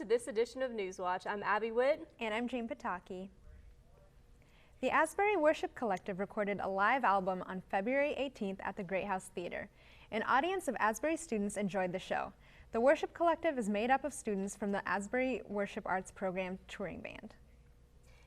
this edition of Newswatch. I'm Abby Witt. And I'm Jane Pataki. The Asbury Worship Collective recorded a live album on February 18th at the Great House Theater. An audience of Asbury students enjoyed the show. The Worship Collective is made up of students from the Asbury Worship Arts Program touring band.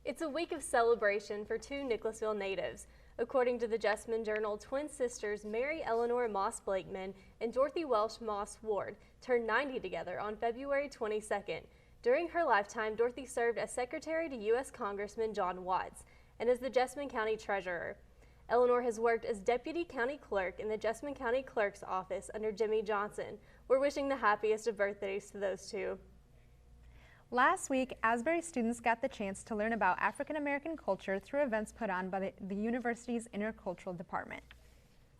It's a week of celebration for two Nicholasville natives. According to the Jessamine Journal, twin sisters Mary Eleanor Moss Blakeman and Dorothy Welsh Moss Ward turned 90 together on February 22nd. During her lifetime, Dorothy served as secretary to U.S. Congressman John Watts and as the Jessamine County Treasurer. Eleanor has worked as deputy county clerk in the Jessamine County Clerk's office under Jimmy Johnson. We're wishing the happiest of birthdays to those two. Last week, Asbury students got the chance to learn about African American culture through events put on by the university's intercultural department.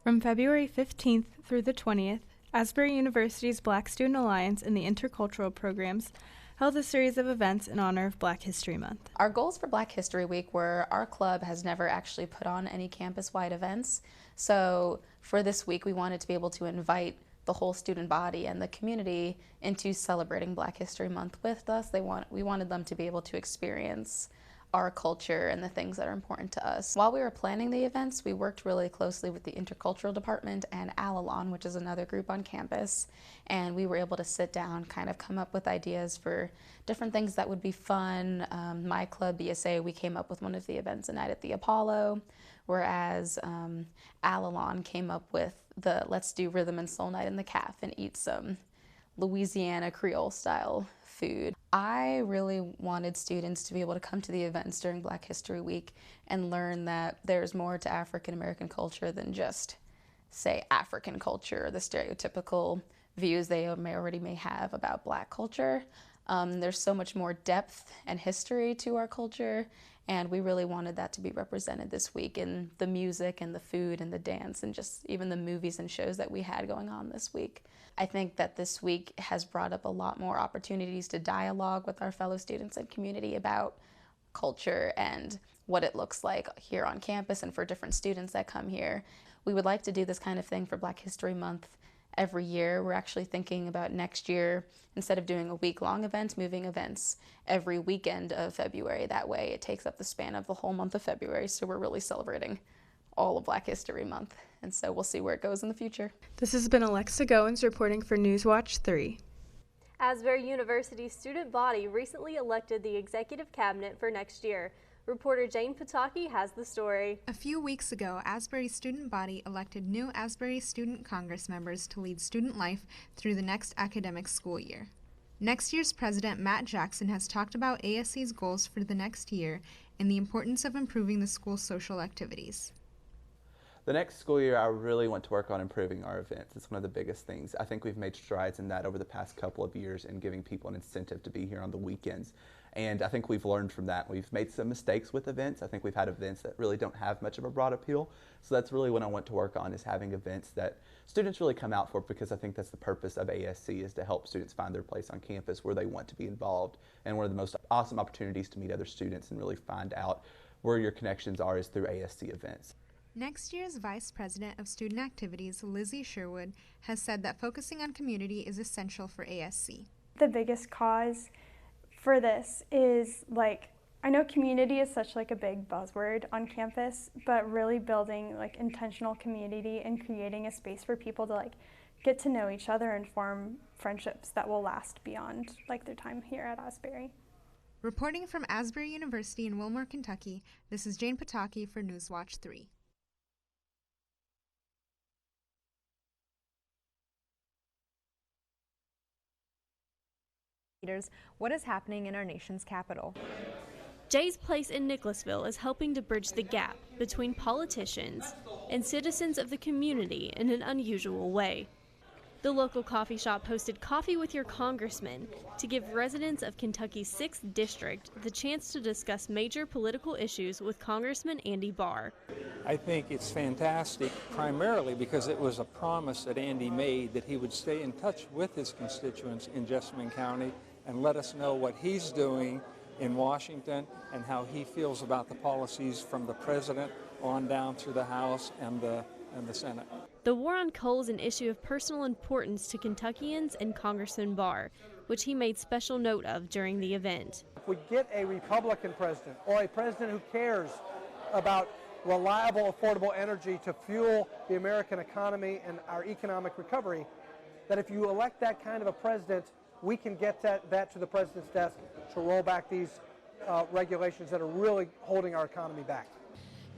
From February 15th through the 20th, Asbury University's Black Student Alliance and the intercultural programs held a series of events in honor of Black History Month. Our goals for Black History Week were our club has never actually put on any campus-wide events. So for this week, we wanted to be able to invite the whole student body and the community into celebrating Black History Month with us. We wanted them to be able to experience our culture and the things that are important to us. While we were planning the events, we worked really closely with the intercultural department and Al-Anon, which is another group on campus, and we were able to sit down, kind of come up with ideas for different things that would be fun. My club, BSA, we came up with one of the events, a night at the Apollo, whereas Al-Anon came up with the let's do rhythm and soul night in the CAF and eat some Louisiana Creole style food. I really wanted students to be able to come to the events during Black History Week and learn that there's more to African American culture than just, say, African culture, the stereotypical views they may have about Black culture. There's so much more depth and history to our culture, and we really wanted that to be represented this week in the music and the food and the dance and just even the movies and shows that we had going on this week. I think that this week has brought up a lot more opportunities to dialogue with our fellow students and community about culture and what it looks like here on campus and for different students that come here. We would like to do this kind of thing for Black History Month every year. We're actually thinking about next year, instead of doing a week-long event, moving events every weekend of February. That way it takes up the span of the whole month of February, so we're really celebrating all of Black History Month. And so we'll see where it goes in the future. This has been Alexa Goins reporting for Newswatch 3. Asbury University's student body recently elected the executive cabinet for next year. Reporter Jane Pataki has the story. A few weeks ago, Asbury's student body elected new Asbury Student Congress members to lead student life through the next academic school year. Next year's president, Matt Jackson, has talked about ASC's goals for the next year and the importance of improving the school's social activities. The next school year, I really want to work on improving our events. It's one of the biggest things. I think we've made strides in that over the past couple of years in giving people an incentive to be here on the weekends. And I think we've learned from that. We've made some mistakes with events. I think we've had events that really don't have much of a broad appeal. So that's really what I want to work on, is having events that students really come out for, because I think that's the purpose of ASC, is to help students find their place on campus where they want to be involved. And one of the most awesome opportunities to meet other students and really find out where your connections are is through ASC events. Next year's Vice President of Student Activities, Lizzie Sherwood, has said that focusing on community is essential for ASC. The biggest cause for this is, I know community is such a big buzzword on campus, but really building intentional community and creating a space for people to get to know each other and form friendships that will last beyond their time here at Asbury. Reporting from Asbury University in Wilmore, Kentucky, this is Jane Pataki for Newswatch 3. What is happening in our nation's capital? Jay's Place in Nicholasville is helping to bridge the gap between politicians and citizens of the community in an unusual way. The local coffee shop hosted Coffee with Your Congressman to give residents of Kentucky's 6th District the chance to discuss major political issues with Congressman Andy Barr. I think it's fantastic, primarily because it was a promise that Andy made that he would stay in touch with his constituents in Jessamine County and let us know what he's doing in Washington and how he feels about the policies from the president on down through the House and the Senate. The war on coal is an issue of personal importance to Kentuckians and Congressman Barr, which he made special note of during the event. If we get a Republican president or a president who cares about reliable, affordable energy to fuel the American economy and our economic recovery, that if you elect that kind of a president, we can get that to the president's desk to roll back these regulations that are really holding our economy back.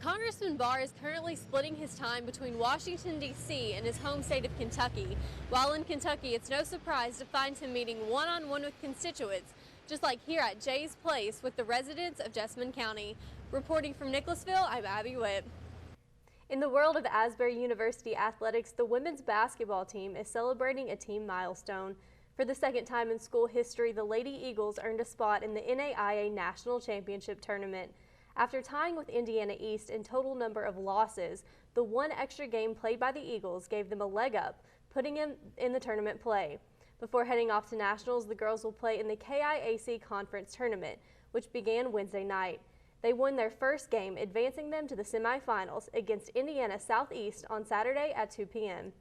Congressman Barr is currently splitting his time between Washington, D.C. and his home state of Kentucky. While in Kentucky, it's no surprise to find him meeting one-on-one with constituents, just like here at Jay's Place with the residents of Jessamine County. Reporting from Nicholasville, I'm Abby Witt. In the world of Asbury University athletics, the women's basketball team is celebrating a team milestone. For the second time in school history, the Lady Eagles earned a spot in the NAIA National Championship Tournament. After tying with Indiana East in total number of losses, the one extra game played by the Eagles gave them a leg up, putting them in the tournament play. Before heading off to nationals, the girls will play in the KIAC Conference Tournament, which began Wednesday night. They won their first game, advancing them to the semifinals against Indiana Southeast on Saturday at 2 p.m.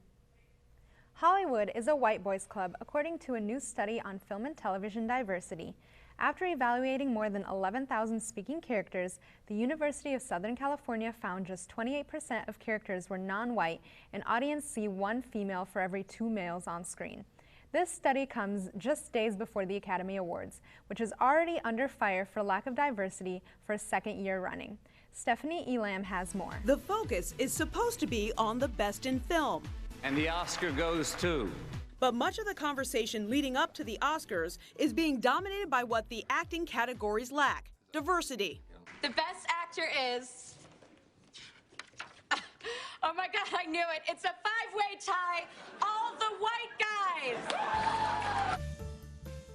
Hollywood is a white boys club, according to a new study on film and television diversity. After evaluating more than 11,000 speaking characters, the University of Southern California found just 28% of characters were non-white, and audience see one female for every 2 males on screen. This study comes just days before the Academy Awards, which is already under fire for lack of diversity for a second year running. Stephanie Elam has more. The focus is supposed to be on the best in film. And the Oscar goes to. But much of the conversation leading up to the Oscars is being dominated by what the acting categories lack: diversity. The best actor is... Oh my God, I knew it. It's a 5-way tie. All the white guys.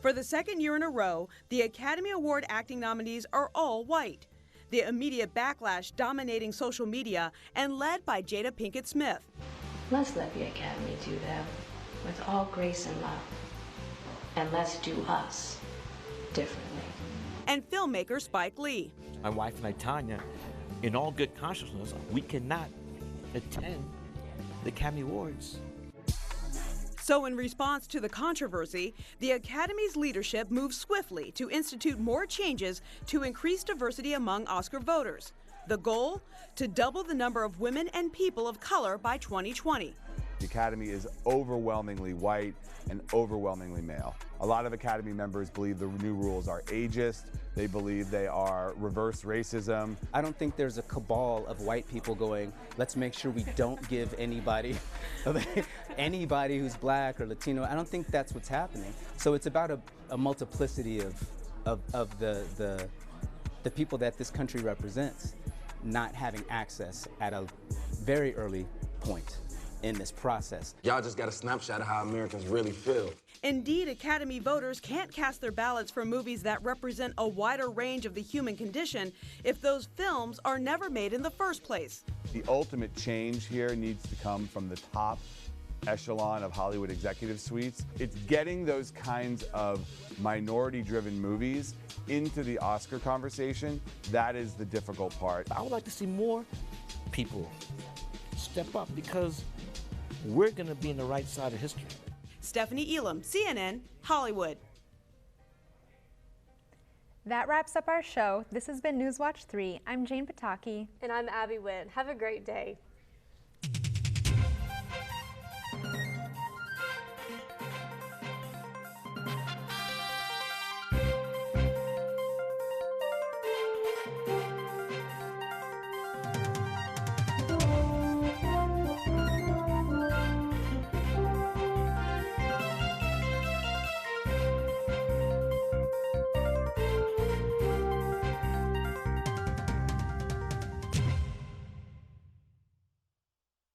For the second year in a row, the Academy Award acting nominees are all white. The immediate backlash dominating social media and led by Jada Pinkett Smith. Let's let the Academy do them with all grace and love. And let's do us differently. And filmmaker Spike Lee. My wife and I, Tanya, in all good consciousness, we cannot attend the Academy Awards. So in response to the controversy, the Academy's leadership moved swiftly to institute more changes to increase diversity among Oscar voters. The goal? To double the number of women and people of color by 2020. The Academy is overwhelmingly white and overwhelmingly male. A lot of Academy members believe the new rules are ageist. They believe they are reverse racism. I don't think there's a cabal of white people going, let's make sure we don't give anybody who's black or Latino. I don't think that's what's happening. So it's about a multiplicity of the people that this country represents not having access at a very early point in this process. Y'all just got a snapshot of how Americans really feel. Indeed, Academy voters can't cast their ballots for movies that represent a wider range of the human condition if those films are never made in the first place. The ultimate change here needs to come from the top echelon of Hollywood executive suites. It's getting those kinds of minority-driven movies into the Oscar conversation. That is the difficult part. I would like to see more people step up because we're going to be in the right side of history. Stephanie Elam, CNN, Hollywood. That wraps up our show. This has been Newswatch 3. I'm Jane Pataki. And I'm Abby Witt. Have a great day.